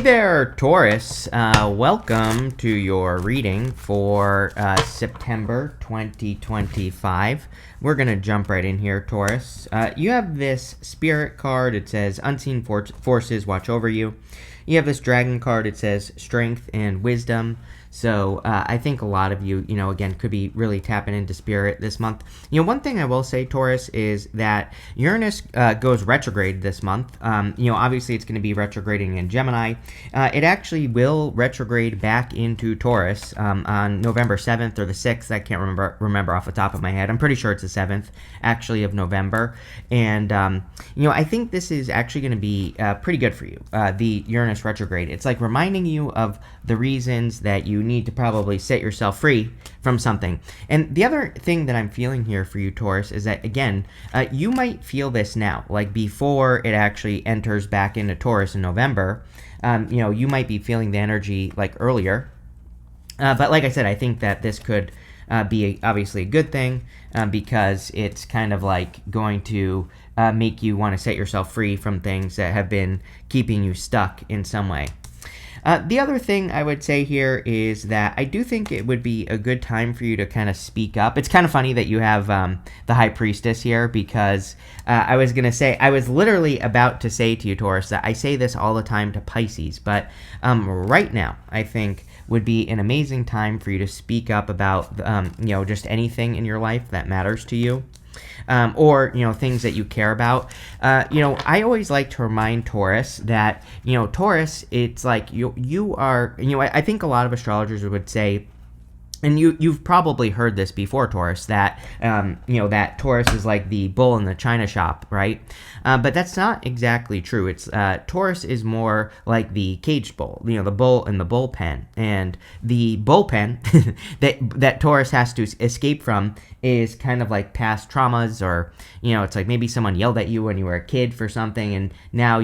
there, Taurus. Welcome to your reading for September 2025. We're going to jump right in here, Taurus. You have this Spirit card. It says Unseen Forces watch over you. You have this Dragon card. It says Strength and Wisdom. So I think a lot of you, again, could be really tapping into Spirit this month. One thing I will say, Taurus, is that Uranus goes retrograde this month. Obviously it's going to be retrograding in Gemini. It actually will retrograde back into Taurus on November 7th or the 6th. I can't remember off the top of my head. I'm pretty sure it's the 7th, actually, of November. And, I think this is actually going to be pretty good for you, the Uranus retrograde. It's like reminding you of the reasons that you need to probably set yourself free from something. And the other thing that I'm feeling here for you, Taurus, is that, again, you might feel this now, like before it actually enters back into Taurus in November. You might be feeling the energy like earlier. But like I said, I think that this could be obviously a good thing because it's kind of like going to make you want to set yourself free from things that have been keeping you stuck in some way. The other thing I would say here is that I do think it would be a good time for you to kind of speak up. It's kind of funny that you have the High Priestess here because I was literally about to say to you, Taurus, that I say this all the time to Pisces, but right now I think would be an amazing time for you to speak up about, just anything in your life that matters to you. Or things that you care about. I always like to remind Taurus that Taurus, it's like you are. I think a lot of astrologers would say, and you've probably heard this before, Taurus, that that Taurus is like the bull in the china shop, right? But that's not exactly true. It's Taurus is more like the caged bull, the bull in the bullpen, and the bullpen that Taurus has to escape from is kind of like past traumas, or it's like maybe someone yelled at you when you were a kid for something, and now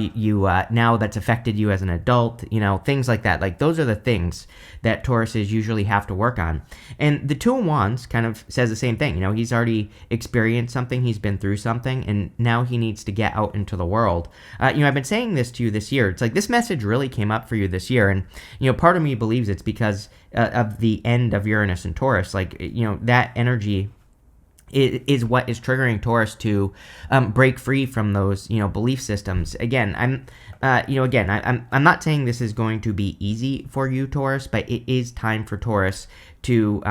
now that's affected you as an adult, things like that. Like those are the things that Tauruses usually have to work on. And the Two of Wands kind of says the same thing. He's already experienced something, he's been through something, and now he needs to get out into the world. I've been saying this to you this year. It's like this message really came up for you this year, and part of me believes it's because of the end of Uranus and Taurus. Like that energy is what is triggering Taurus to break free from those belief systems. Again, I'm not saying this is going to be easy for you, Taurus, but it is time for Taurus to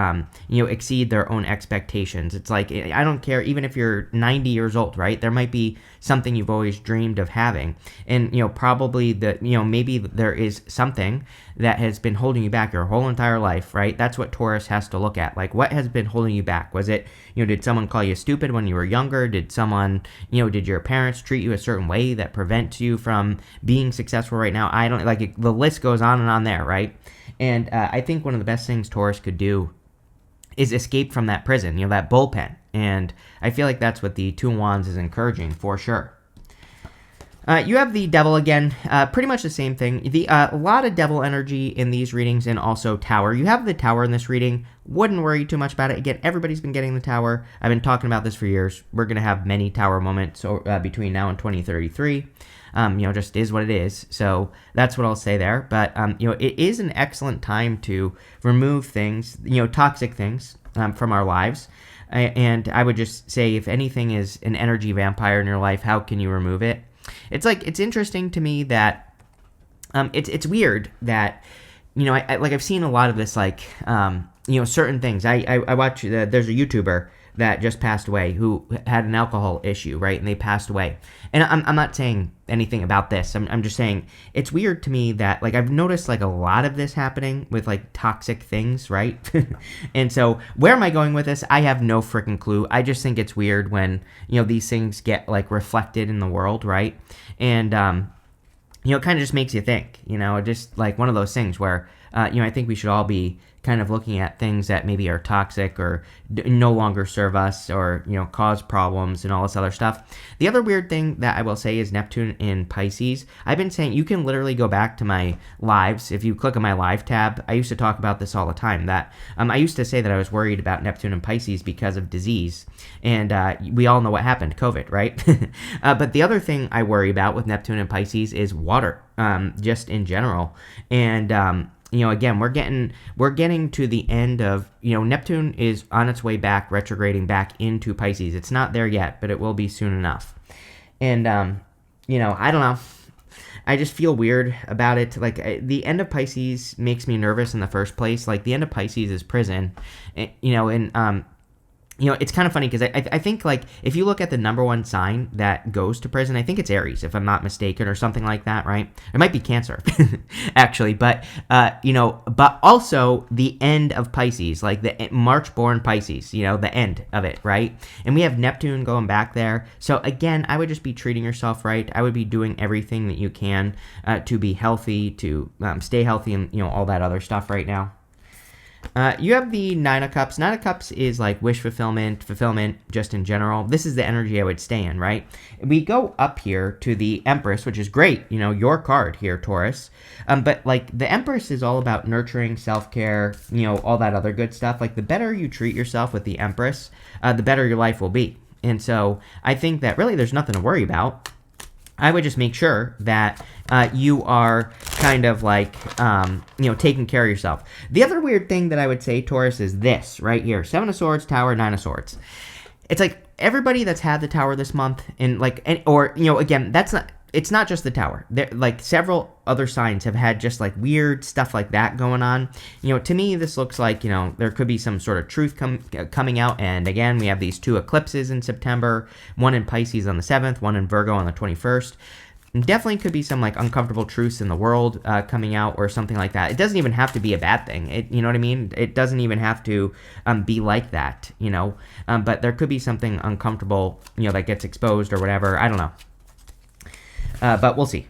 exceed their own expectations. It's like, I don't care, even if you're 90 years old, right? There might be something you've always dreamed of having, and probably maybe there is something that has been holding you back your whole entire life, right? That's what Taurus has to look at. Like, what has been holding you back? Was it did someone call you stupid when you were younger? Did someone did your parents treat you a certain way that prevents you from being successful right now? I don't like it, the list goes on and on there, right? And I think one of the best things Taurus could do is escape from that prison, that bullpen. And I feel like that's what the Two of Wands is encouraging for sure. You have the Devil again, pretty much the same thing. A lot of Devil energy in these readings, and also Tower. You have the Tower in this reading. Wouldn't worry too much about it. Again, everybody's been getting the Tower. I've been talking about this for years. We're going to have many Tower moments between now and 2033. Just is what it is. So that's what I'll say there. But, it is an excellent time to remove things, toxic things from our lives. And I would just say, if anything is an energy vampire in your life, how can you remove it? It's interesting to me that it's weird that, I've seen a lot of this, like, certain things. I watch, there's a YouTuber that just passed away who had an alcohol issue, right? And they passed away. And I'm not saying anything about this. I'm just saying it's weird to me that, like, I've noticed, like, a lot of this happening with, like, toxic things, right? And so where am I going with this? I have no freaking clue. I just think it's weird when, these things get, like, reflected in the world, right? And, it kind of just makes you think, just like one of those things where, I think we should all be kind of looking at things that maybe are toxic or no longer serve us or, cause problems and all this other stuff. The other weird thing that I will say is Neptune in Pisces. I've been saying, you can literally go back to my lives. If you click on my live tab, I used to talk about this all the time, that I used to say that I was worried about Neptune in Pisces because of disease. And we all know what happened, COVID, right? But the other thing I worry about with Neptune in Pisces is water, just in general. And again, we're getting to the end of, Neptune is on its way back, retrograding back into Pisces. It's not there yet, but it will be soon enough. And I don't know. I just feel weird about it. Like, the end of Pisces makes me nervous in the first place. Like, the end of Pisces is prison, it's kind of funny because I think, like, if you look at the number one sign that goes to prison, I think it's Aries, if I'm not mistaken, or something like that, right? It might be Cancer, actually. But, but also the end of Pisces, like the March-born Pisces, the end of it, right? And we have Neptune going back there. So, again, I would just be treating yourself right. I would be doing everything that you can to be healthy, to stay healthy, and, all that other stuff right now. You have the Nine of Cups. Nine of Cups is like wish fulfillment just in general. This is the energy I would stay in, right? We go up here to the Empress, which is great, your card here, Taurus. But like the Empress is all about nurturing, self-care, all that other good stuff. Like the better you treat yourself with the Empress, the better your life will be. And so I think that really there's nothing to worry about. I would just make sure that you are kind of like, taking care of yourself. The other weird thing that I would say, Taurus, is this right here. 7 of Swords, Tower, 9 of Swords. It's like everybody that's had the Tower this month again, it's not just the Tower. There, like, several other signs have had just, like, weird stuff like that going on. To me, this looks like, there could be some sort of truth coming out. And, again, we have these 2 eclipses in September. One in Pisces on the 7th, one in Virgo on the 21st. And definitely could be some, like, uncomfortable truths in the world coming out or something like that. It doesn't even have to be a bad thing. You know what I mean? It doesn't even have to be like that, But there could be something uncomfortable, that gets exposed or whatever. I don't know. But we'll see.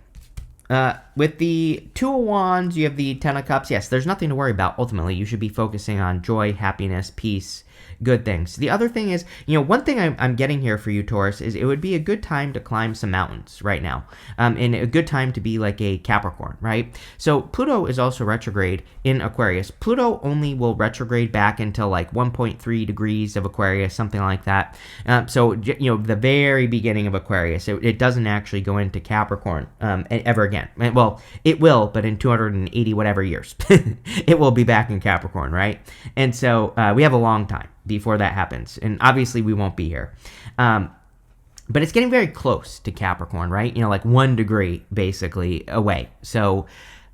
With the 2 of Wands, you have the 10 of Cups. Yes, there's nothing to worry about. Ultimately, you should be focusing on joy, happiness, peace, good things. The other thing is, one thing I'm getting here for you, Taurus, is it would be a good time to climb some mountains right now. And a good time to be like a Capricorn, right? So Pluto is also retrograde in Aquarius. Pluto only will retrograde back until like 1.3 degrees of Aquarius, something like that. So, the very beginning of Aquarius, it doesn't actually go into Capricorn ever again. Well, it will, but in 280 whatever years, it will be back in Capricorn, right? And so we have a long time before that happens. And obviously we won't be here. But it's getting very close to Capricorn, right? Like 1 degree basically away. So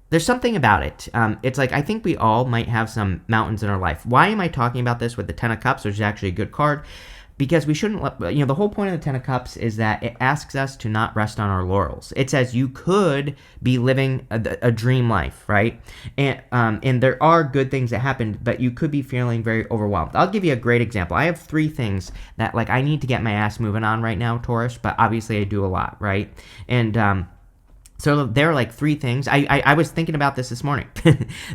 there's something about it. It's like, I think we all might have some mountains in our life. Why am I talking about this with the 10 of Cups, which is actually a good card? Because we shouldn't let, the whole point of the 10 of Cups is that it asks us to not rest on our laurels. It says you could be living a dream life, right? And there are good things that happen, but you could be feeling very overwhelmed. I'll give you a great example. I have 3 things that, like, I need to get my ass moving on right now, Taurus, but obviously I do a lot, right? And, so there are like 3 things. I was thinking about this morning.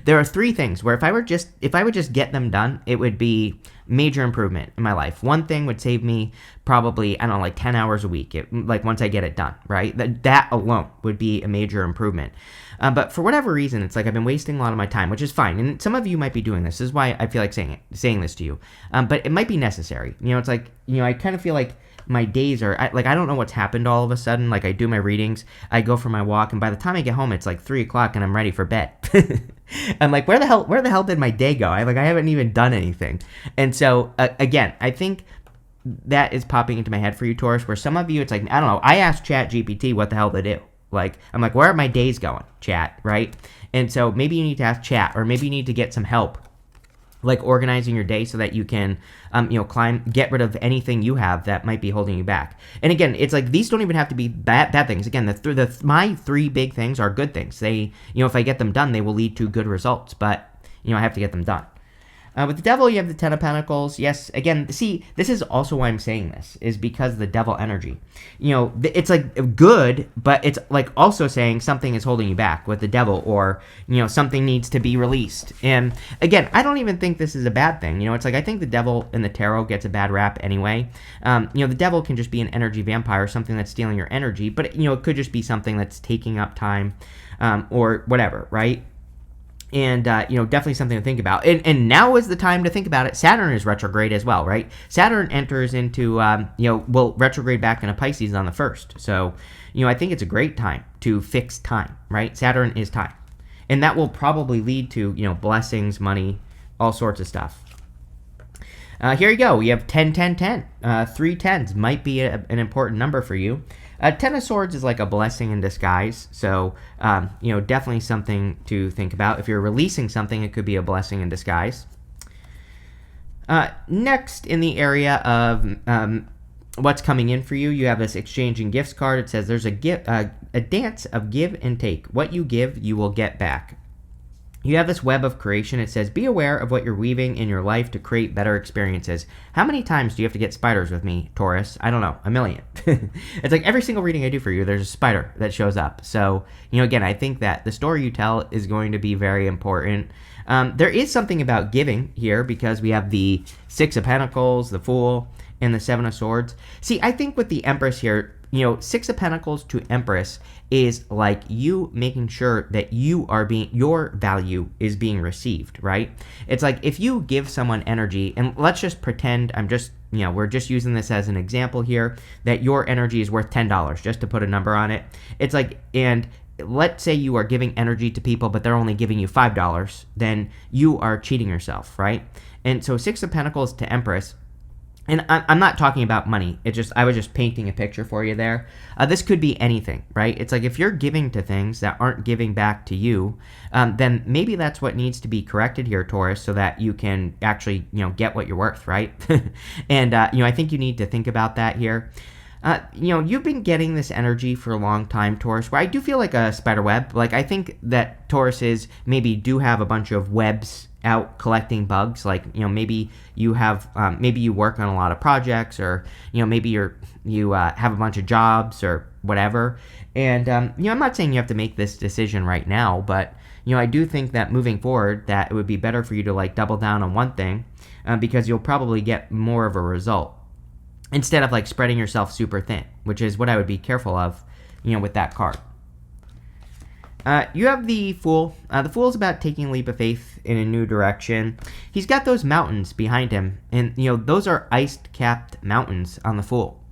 There are 3 things where if I would just get them done, it would be major improvement in my life. One thing would save me probably, I don't know, like 10 hours a week. Like once I get it done, right? That alone would be a major improvement. But for whatever reason, it's like I've been wasting a lot of my time, which is fine. And some of you might be doing this. This is why I feel like saying this to you. But it might be necessary. It's like, I kind of feel like my days are, I don't know what's happened all of a sudden. Like, I do my readings, I go for my walk, and by the time I get home, it's like 3 o'clock and I'm ready for bed. I'm like, where the hell did my day go? I haven't even done anything. And so, again, I think that is popping into my head for you, Taurus, where some of you, it's like, I don't know, I asked ChatGPT what the hell to do. Like, I'm like, where are my days going, Chat, right? And so maybe you need to ask Chat, or maybe you need to get some help, like organizing your day so that you can, get rid of anything you have that might be holding you back. And again, it's like, these don't even have to be bad things. Again, my 3 big things are good things. They, if I get them done, they will lead to good results, but, I have to get them done. With the devil, you have the Ten of Pentacles. Yes, again, see, this is also why I'm saying this, is because of the devil energy. It's like good, but it's like also saying something is holding you back with the devil, or, something needs to be released. And again, I don't even think this is a bad thing. It's like I think the devil in the tarot gets a bad rap anyway. The devil can just be an energy vampire, something that's stealing your energy, but, it could just be something that's taking up time or whatever, right? And, definitely something to think about. And now is the time to think about it. Saturn is retrograde as well, right? Saturn enters into, will retrograde back into Pisces on the 1st. So, I think it's a great time to fix time, right? Saturn is time. And that will probably lead to, blessings, money, all sorts of stuff. Here you go. We have 10, 10, 10. 3 tens might be an important number for you. 10 of Swords is like a blessing in disguise. So, definitely something to think about. If you're releasing something, it could be a blessing in disguise. Next, in the area of what's coming in for you, you have this exchanging gifts card. It says there's a dance of give and take. What you give, you will get back. You have this web of creation. It says, be aware of what you're weaving in your life to create better experiences. How many times do you have to get spiders with me, Taurus? I don't know, a million. It's like every single reading I do for you, there's a spider that shows up. So, again, I think that the story you tell is going to be very important. There is something about giving here because we have the 6 of Pentacles, the Fool, and the 7 of Swords. See, I think with the Empress here, 6 of Pentacles to Empress is like you making sure that your value is being received, right? It's like if you give someone energy, and let's just pretend we're just using this as an example here, that your energy is worth $10, just to put a number on it. It's like, and let's say you are giving energy to people, but they're only giving you $5, then you are cheating yourself, right? And so 6 of Pentacles to Empress, and I'm not talking about money. I was just painting a picture for you there. This could be anything, right? It's like if you're giving to things that aren't giving back to you, then maybe that's what needs to be corrected here, Taurus, so that you can actually, get what you're worth, right? And, I think you need to think about that here. You've been getting this energy for a long time, Taurus, where I do feel like a spider web. Like, I think that Tauruses maybe do have a bunch of webs out collecting bugs. Like, maybe you have, maybe you work on a lot of projects, or, maybe you have a bunch of jobs or whatever. And, I'm not saying you have to make this decision right now, but, I do think that moving forward, that it would be better for you to like double down on one thing, because you'll probably get more of a result instead of like spreading yourself super thin, which is what I would be careful of, with that card. You have the Fool. The Fool is about taking a leap of faith in a new direction. He's got those mountains behind him, and, those are ice-capped mountains on the Fool.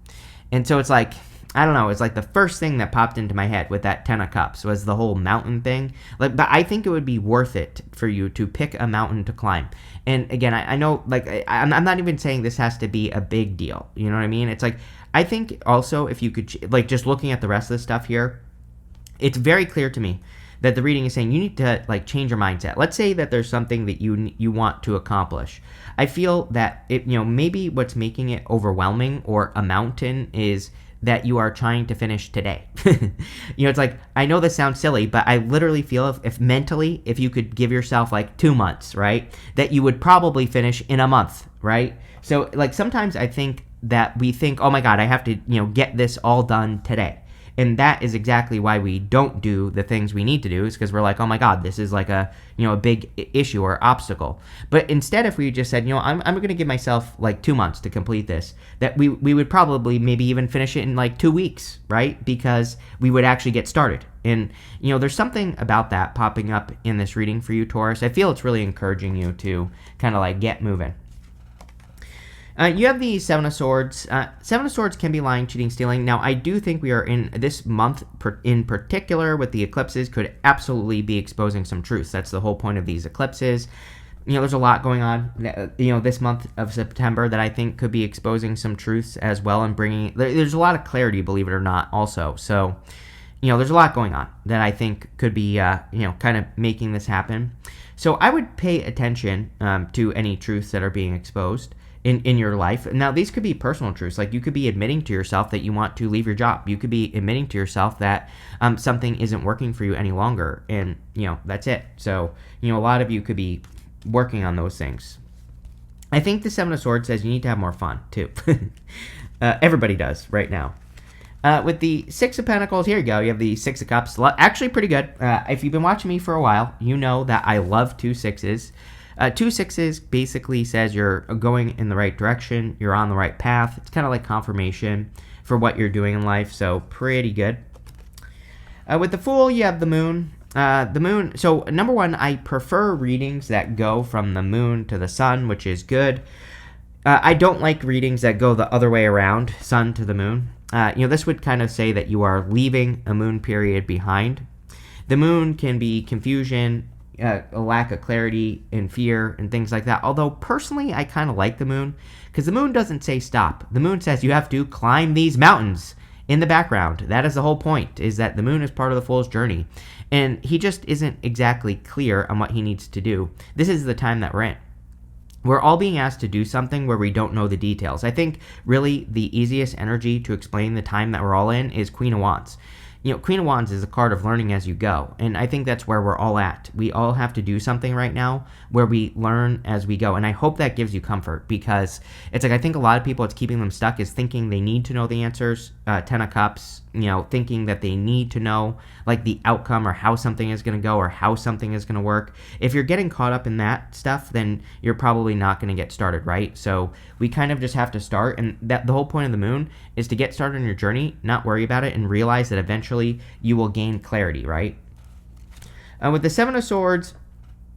And so it's like, I don't know, it's like the first thing that popped into my head with that 10 of Cups was the whole mountain thing. Like, but I think it would be worth it for you to pick a mountain to climb. And again, I know, like, I'm not even saying this has to be a big deal. You know what I mean? It's like, I think also if you could, like, just looking at the rest of the stuff here, it's very clear to me that the reading is saying you need to like change your mindset. Let's say that there's something that you want to accomplish. I feel that maybe what's making it overwhelming or a mountain is that you are trying to finish today. It's like, I know this sounds silly, but I literally feel if mentally, if you could give yourself like 2 months, right, that you would probably finish in a month, right? So like sometimes I think that we think, oh my God, I have to, get this all done today. And that is exactly why we don't do the things we need to do, is because we're like, oh my God, this is like a big issue or obstacle. But instead, if we just said, I'm going to give myself like 2 months to complete this, that we would probably maybe even finish it in like 2 weeks, right? Because we would actually get started. And, there's something about that popping up in this reading for you, Taurus. I feel it's really encouraging you to kind of like get moving. You have the 7 of Swords. 7 of Swords can be lying, cheating, stealing. Now, I do think we are in this month in particular with the eclipses could absolutely be exposing some truths. That's the whole point of these eclipses. There's a lot going on, this month of September that I think could be exposing some truths as well and bringing, there's a lot of clarity, believe it or not, also. So, there's a lot going on that I think could be, kind of making this happen. So I would pay attention to any truths that are being exposed in your life. Now, these could be personal truths. Like, you could be admitting to yourself that you want to leave your job. You could be admitting to yourself that something isn't working for you any longer. And, that's it. So, a lot of you could be working on those things. I think the Seven of Swords says you need to have more fun, too. Everybody does right now. With the Six of Pentacles, here you go. You have the Six of Cups. Actually pretty good. If you've been watching me for a while, you know that I love 2 sixes. 2 sixes basically says you're going in the right direction. You're on the right path. It's kind of like confirmation for what you're doing in life, so pretty good. With the Fool, you have the Moon. So number one, I prefer readings that go from the Moon to the Sun, which is good. I don't like readings that go the other way around, Sun to the Moon. This would kind of say that you are leaving a moon period behind. The moon can be confusion, a lack of clarity and fear and things like that. Although personally, I kind of like the moon because the moon doesn't say stop. The moon says you have to climb these mountains in the background. That is the whole point, is that the moon is part of the Fool's journey. And he just isn't exactly clear on what he needs to do. This is the time that we're in. We're all being asked to do something where we don't know the details. I think really the easiest energy to explain the time that we're all in is Queen of Wands. Queen of Wands is a card of learning as you go, and I think that's where we're all at. We all have to do something right now where we learn as we go, and I hope that gives you comfort, because it's like I think a lot of people, it's keeping them stuck is thinking they need to know the answers. 10 of Cups, thinking that they need to know like the outcome or how something is going to go or how something is going to work. If you're getting caught up in that stuff, then you're probably not going to get started, right? So we kind of just have to start, and that the whole point of the moon is to get started on your journey, not worry about it, and realize that eventually you will gain clarity, right? With the Seven of Swords,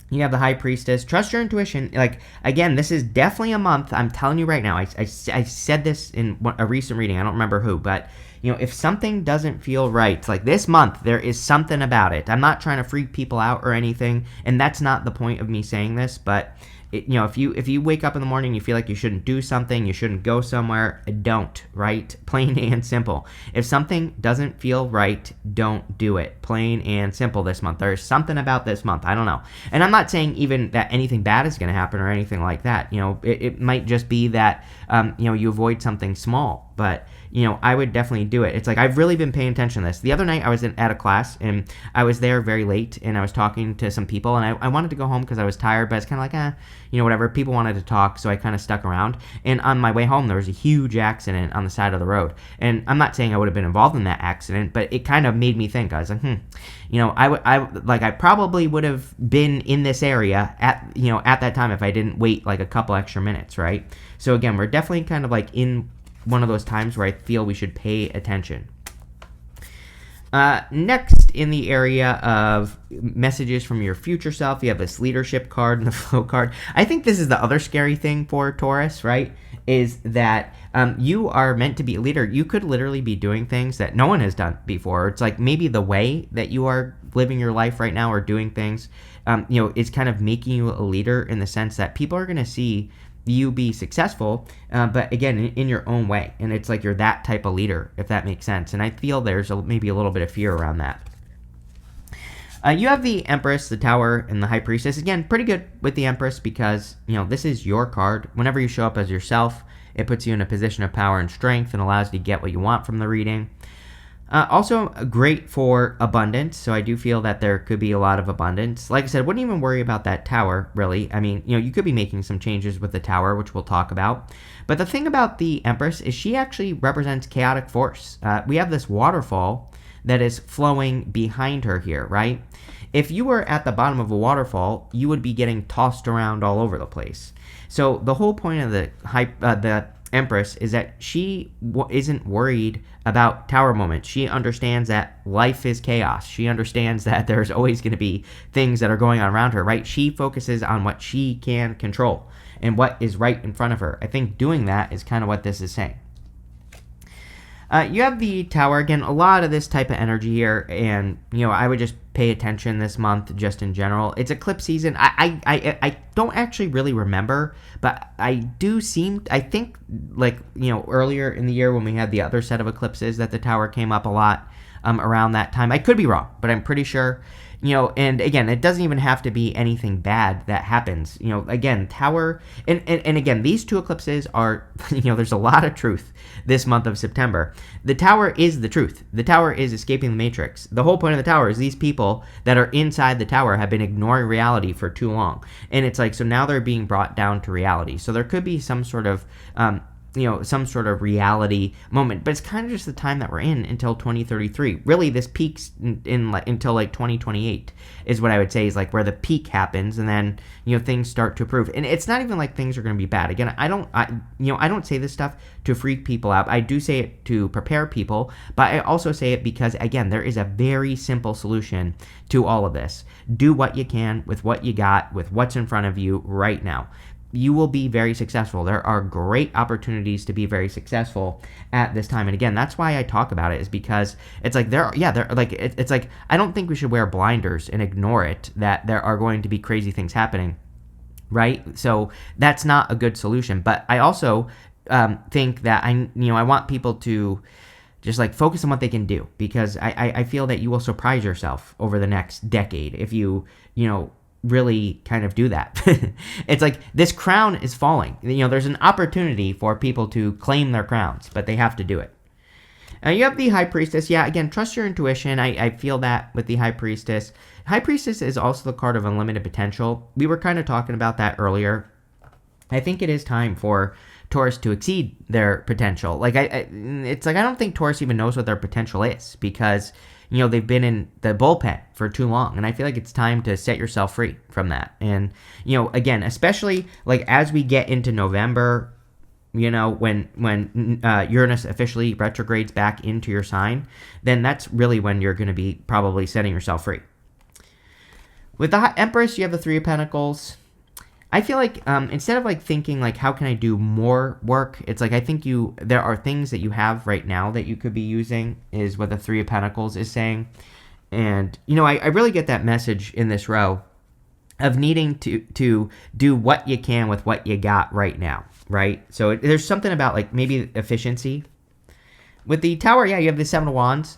you have the High Priestess. Trust your intuition. Like, again, this is definitely a month. I'm telling you right now. I said this in a recent reading. I don't remember who, but if something doesn't feel right, like this month, there is something about it. I'm not trying to freak people out or anything, and that's not the point of me saying this, but if you wake up in the morning and you feel like you shouldn't do something, you shouldn't go somewhere, don't, right? Plain and simple. If something doesn't feel right, don't do it. Plain and simple this month. There's something about this month. I don't know. And I'm not saying even that anything bad is going to happen or anything like that. It might just be that, you avoid something small, but I would definitely do it. It's like I've really been paying attention to this. The other night I was at a class and I was there very late and I was talking to some people and I wanted to go home because I was tired, but it's kind of like, whatever. People wanted to talk, so I kind of stuck around. And on my way home, there was a huge accident on the side of the road. And I'm not saying I would have been involved in that accident, but it kind of made me think. I was like, I probably would have been in this area at that time if I didn't wait like a couple extra minutes, right? So again, we're definitely kind of like in one of those times where I feel we should pay attention. Next, in the area of messages from your future self, you have this leadership card and the flow card. I think this is the other scary thing for Taurus, right? Is that you are meant to be a leader. You could literally be doing things that no one has done before. It's like maybe the way that you are living your life right now or doing things, is kind of making you a leader in the sense that people are going to see you be successful, but again, in your own way. And it's like you're that type of leader, if that makes sense. And I feel there's maybe a little bit of fear around that. You have the Empress, the Tower, and the High Priestess. Again, pretty good with the Empress because, this is your card. Whenever you show up as yourself, it puts you in a position of power and strength and allows you to get what you want from the reading. Also great for abundance, so I do feel that there could be a lot of abundance. Like I said, wouldn't even worry about that tower, really. I mean, you could be making some changes with the tower, which we'll talk about. But the thing about the Empress is she actually represents chaotic force. We have this waterfall that is flowing behind her here, right? If you were at the bottom of a waterfall, you would be getting tossed around all over the place. So the whole point of the Empress is that she isn't worried about tower moments. She understands that life is chaos. She understands that there's always going to be things that are going on around her, right? She focuses on what she can control and what is right in front of her. I think doing that is kind of what this is saying. You have the Tower. Again, a lot of this type of energy here, and, I would just pay attention this month just in general. It's eclipse season. I don't actually really remember, but I think, like, earlier in the year when we had the other set of eclipses that the Tower came up a lot around that time. I could be wrong, but I'm pretty sure. And again, it doesn't even have to be anything bad that happens. Again, Tower, and again, these two eclipses are, there's a lot of truth this month of September. The Tower is the truth. The Tower is escaping the Matrix. The whole point of the Tower is these people that are inside the Tower have been ignoring reality for too long. And it's like, so now they're being brought down to reality. So there could be some sort of, some sort of reality moment, but it's kind of just the time that we're in until 2033. Really, this peaks until like 2028 is what I would say is like where the peak happens, and then things start to improve. And it's not even like things are going to be bad. Again, I don't say this stuff to freak people out. I do say it to prepare people, but I also say it because again, there is a very simple solution to all of this. Do what you can with what you got, with what's in front of you right now. You will be very successful. There are great opportunities to be very successful at this time. And again, that's why I talk about it, is because it's like it's like I don't think we should wear blinders and ignore it, that there are going to be crazy things happening, right? So that's not a good solution. But I also think that I want people to just like focus on what they can do, because I feel that you will surprise yourself over the next decade if you really kind of do that. It's like this crown is falling. There's an opportunity for people to claim their crowns, but they have to do it. You have the High Priestess. Yeah, again, trust your intuition. I feel that with the High Priestess. High Priestess is also the card of unlimited potential. We were kind of talking about that earlier. I think it is time for Taurus to exceed their potential. Like it's like I don't think Taurus even knows what their potential is, because they've been in the bullpen for too long. And I feel like it's time to set yourself free from that. And, again, especially like as we get into November, when Uranus officially retrogrades back into your sign, then that's really when you're going to be probably setting yourself free. With the Empress, you have the Three of Pentacles. I feel like instead of like thinking like how can I do more work, it's like I think there are things that you have right now that you could be using, is what the Three of Pentacles is saying. And I really get that message in this row of needing to do what you can with what you got right now, right? So there's something about like maybe efficiency. With the Tower, yeah, you have the Seven of Wands.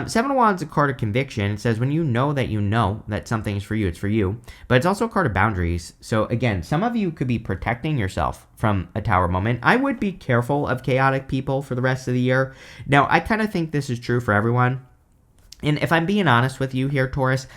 Seven of Wands is a card of conviction. It says when you know that something is for you, it's for you. But it's also a card of boundaries. So again, some of you could be protecting yourself from a Tower moment. I would be careful of chaotic people for the rest of the year. Now, I kind of think this is true for everyone. And if I'm being honest with you here, Taurus,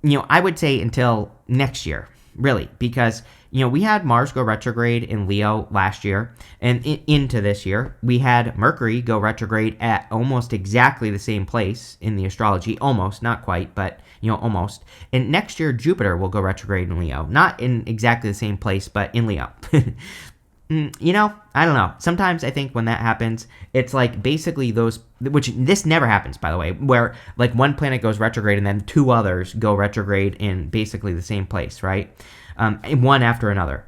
I would say until next year, really, because we had Mars go retrograde in Leo last year, and into this year, we had Mercury go retrograde at almost exactly the same place in the astrology. Almost, not quite, but, almost. And next year, Jupiter will go retrograde in Leo. Not in exactly the same place, but in Leo. I don't know. Sometimes I think when that happens, it's like basically those, which this never happens, by the way, where like one planet goes retrograde and then two others go retrograde in basically the same place, right? One after another.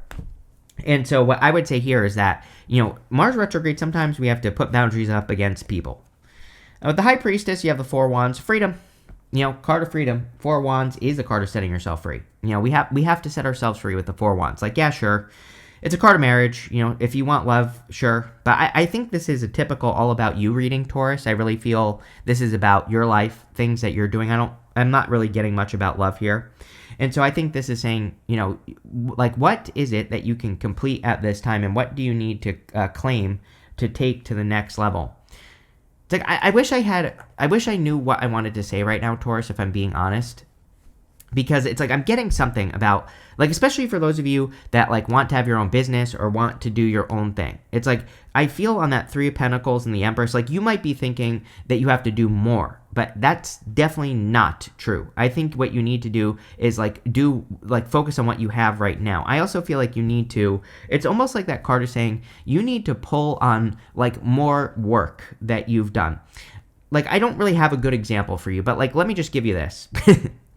And so what I would say here is that, Mars retrograde, sometimes we have to put boundaries up against people. With the High Priestess, you have the Four of Wands, freedom. Card of freedom. Four of Wands is a card of setting yourself free. We have to set ourselves free with the Four of Wands. Like, yeah, sure. It's a card of marriage. If you want love, sure. But I think this is a typical all about you reading, Taurus. I really feel this is about your life, things that you're doing. I'm not really getting much about love here. And so I think this is saying, like, what is it that you can complete at this time, and what do you need to claim to take to the next level? It's like, I wish I knew what I wanted to say right now, Taurus, if I'm being honest. Because it's like I'm getting something about, like, especially for those of you that like want to have your own business or want to do your own thing. It's like I feel on that Three of Pentacles and the Empress, like you might be thinking that you have to do more, but that's definitely not true. I think what you need to do is focus on what you have right now. I also feel like you need to, it's almost like that card is saying you need to pull on like more work that you've done. Like, I don't really have a good example for you, but like, let me just give you this.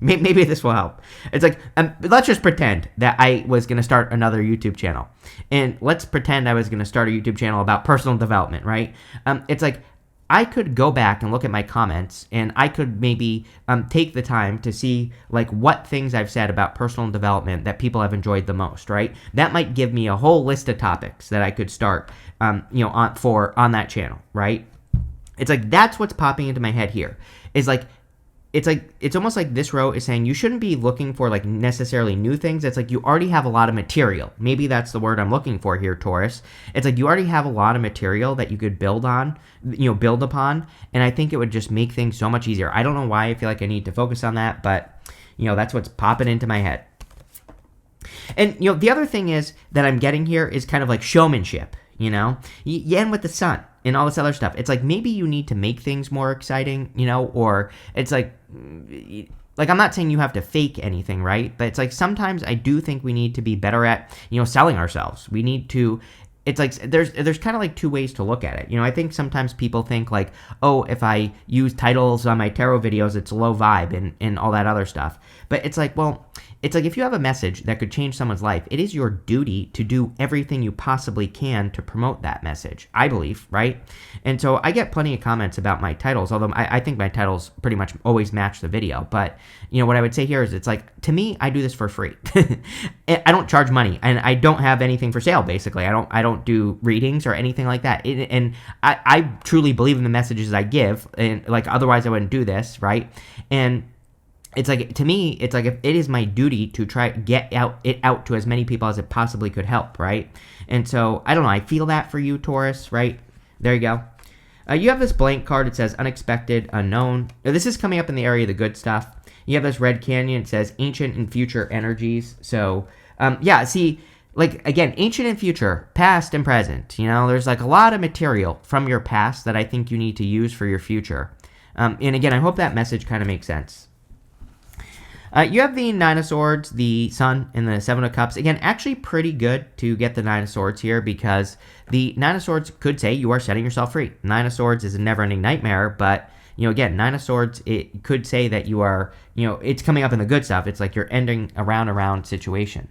Maybe this will help. It's like, let's just pretend that I was going to start another YouTube channel. And let's pretend I was going to start a YouTube channel about personal development, right? It's like, I could go back and look at my comments, and I could maybe take the time to see like what things I've said about personal development that people have enjoyed the most, right? That might give me a whole list of topics that I could start, on that channel, right? It's like, that's what's popping into my head here. Is like, it's almost like this row is saying you shouldn't be looking for like necessarily new things. It's like you already have a lot of material. Maybe that's the word I'm looking for here, Taurus. It's like you already have a lot of material that you could build upon, and I think it would just make things so much easier. I don't know why I feel like I need to focus on that, but that's what's popping into my head. And the other thing is that I'm getting here is kind of like showmanship. You end with the sun and all this other stuff. It's like maybe you need to make things more exciting, or it's like I'm not saying you have to fake anything, right? But it's like sometimes I do think we need to be better at, selling ourselves. We need to. It's like there's kind of like two ways to look at it. I think sometimes people think like, oh, if I use titles on my tarot videos, it's low vibe and all that other stuff. But it's like, well, it's like if you have a message that could change someone's life, it is your duty to do everything you possibly can to promote that message, I believe, right? And so I get plenty of comments about my titles, although I think my titles pretty much always match the video. But, what I would say here is it's like, to me, I do this for free. I don't charge money, and I don't have anything for sale, basically. I don't do readings or anything like that. And I truly believe in the messages I give, and like otherwise I wouldn't do this, right? And it's like, to me, it's like if it is my duty to try get it out to as many people as it possibly could help, right? And so, I don't know, I feel that for you, Taurus, right? There you go. You have this blank card. It says unexpected, unknown. Now, this is coming up in the area of the good stuff. You have this red canyon. It says ancient and future energies. So, see, like, again, ancient and future, past and present. There's like a lot of material from your past that I think you need to use for your future. And again, I hope that message kind of makes sense. You have the Nine of Swords, the Sun, and the Seven of Cups. Again, actually pretty good to get the Nine of Swords here because the Nine of Swords could say you are setting yourself free. Nine of Swords is a never-ending nightmare, but, again, Nine of Swords, it could say that you are, it's coming up in the good stuff. It's like you're ending a round situation.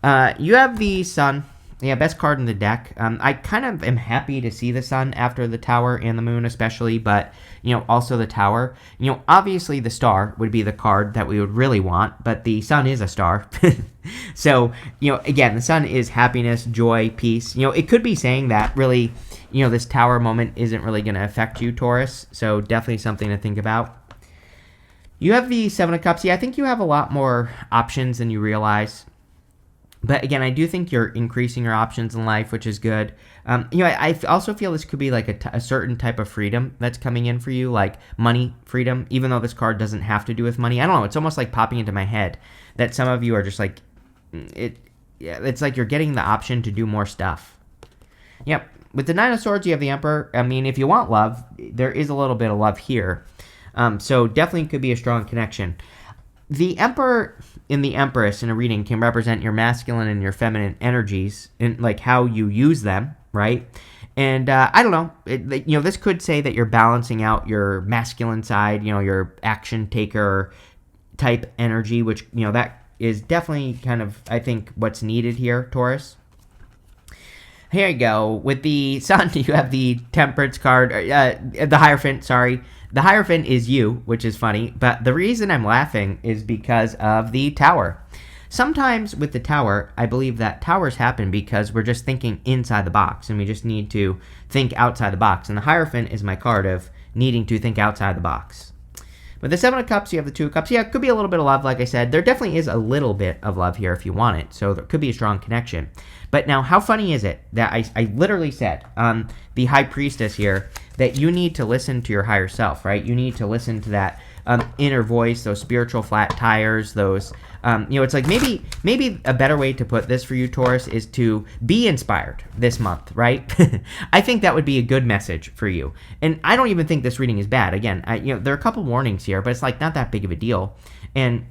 You have the Sun. Yeah, best card in the deck. I kind of am happy to see the Sun after the Tower and the Moon especially, but, also the Tower. Obviously the Star would be the card that we would really want, but the Sun is a star. So, again, the Sun is happiness, joy, peace. It could be saying that really, this Tower moment isn't really going to affect you, Taurus, so definitely something to think about. You have the Seven of Cups. Yeah, I think you have a lot more options than you realize. But again, I do think you're increasing your options in life, which is good. I also feel this could be like a certain type of freedom that's coming in for you, like money freedom, even though this card doesn't have to do with money. I don't know. It's almost like popping into my head that some of you are just like, it's like you're getting the option to do more stuff. Yep. With the Nine of Swords, you have the Emperor. I mean, if you want love, there is a little bit of love here. So definitely could be a strong connection. The Emperor and the Empress in a reading can represent your masculine and your feminine energies and like how you use them, right? And I don't know, this could say that you're balancing out your masculine side, your action taker type energy, which, that is definitely kind of, I think, what's needed here, Taurus. Here you go. With the Sun, you have the Temperance card, the Hierophant, sorry. The Hierophant is you, which is funny, but the reason I'm laughing is because of the Tower. Sometimes with the Tower, I believe that towers happen because we're just thinking inside the box, and we just need to think outside the box. And the Hierophant is my card of needing to think outside the box. With the Seven of Cups, you have the Two of Cups. Yeah, it could be a little bit of love, like I said. There definitely is a little bit of love here if you want it, so there could be a strong connection. But now, how funny is it that I literally said, the High Priestess here, that you need to listen to your higher self, right? You need to listen to that inner voice, those spiritual flat tires, those, it's like maybe a better way to put this for you, Taurus, is to be inspired this month, right? I think that would be a good message for you. And I don't even think this reading is bad. Again, there are a couple warnings here, but it's like not that big of a deal. And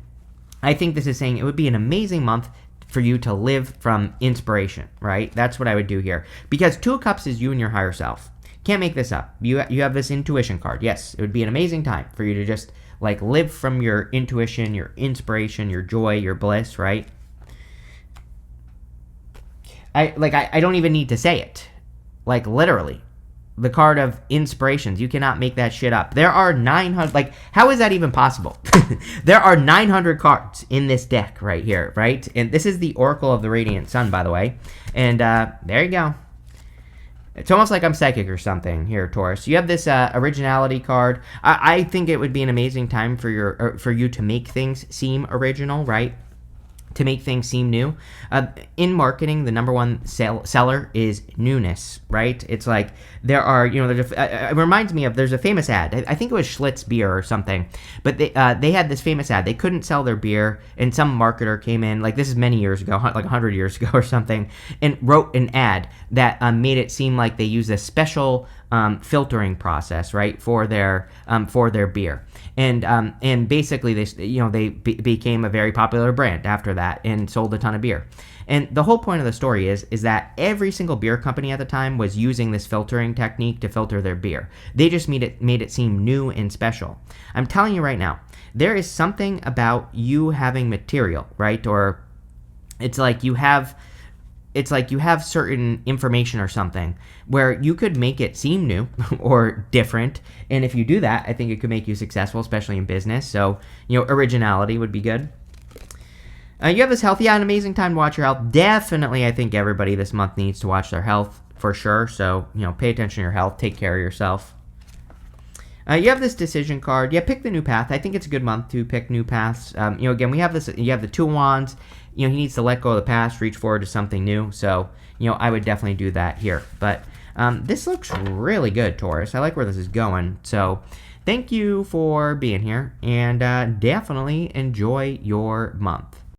I think this is saying it would be an amazing month for you to live from inspiration, right? That's what I would do here. Because Two of Cups is you and your higher self. Can't make this up. You have this intuition card. Yes, it would be an amazing time for you to just like live from your intuition, your inspiration, your joy, your bliss, right? I don't even need to say it. Like literally. The card of inspirations. You cannot make that shit up. There are 900, like, how is that even possible? There are 900 cards in this deck right here, right? And this is the Oracle of the Radiant Sun, by the way. And there you go. It's almost like I'm psychic or something here, Taurus. You have this originality card. I think it would be an amazing time for you to make things seem original, right? To make things seem new. In marketing, the number one seller is newness, right? It's like there are, it reminds me of, there's a famous ad. I think it was Schlitz beer or something, but they had this famous ad. They couldn't sell their beer, and some marketer came in, like this is many years ago, like 100 years ago or something, and wrote an ad that made it seem like they used a special filtering process, right, for their beer, and basically they became a very popular brand after that and sold a ton of beer. And the whole point of the story is that every single beer company at the time was using this filtering technique to filter their beer. They just made it seem new and special. I'm telling you right now, there is something about you having material, right, or it's like you have certain information or something where you could make it seem new or different. And if you do that, I think it could make you successful, especially in business. So, originality would be good. You have this health. Yeah, an amazing time to watch your health. Definitely, I think everybody this month needs to watch their health for sure. So, pay attention to your health. Take care of yourself. You have this decision card. Yeah, pick the new path. I think it's a good month to pick new paths. Again, we have this. You have the Two of Wands. He needs to let go of the past, reach forward to something new. So, I would definitely do that here. But this looks really good, Taurus. I like where this is going. So, thank you for being here, and definitely enjoy your month.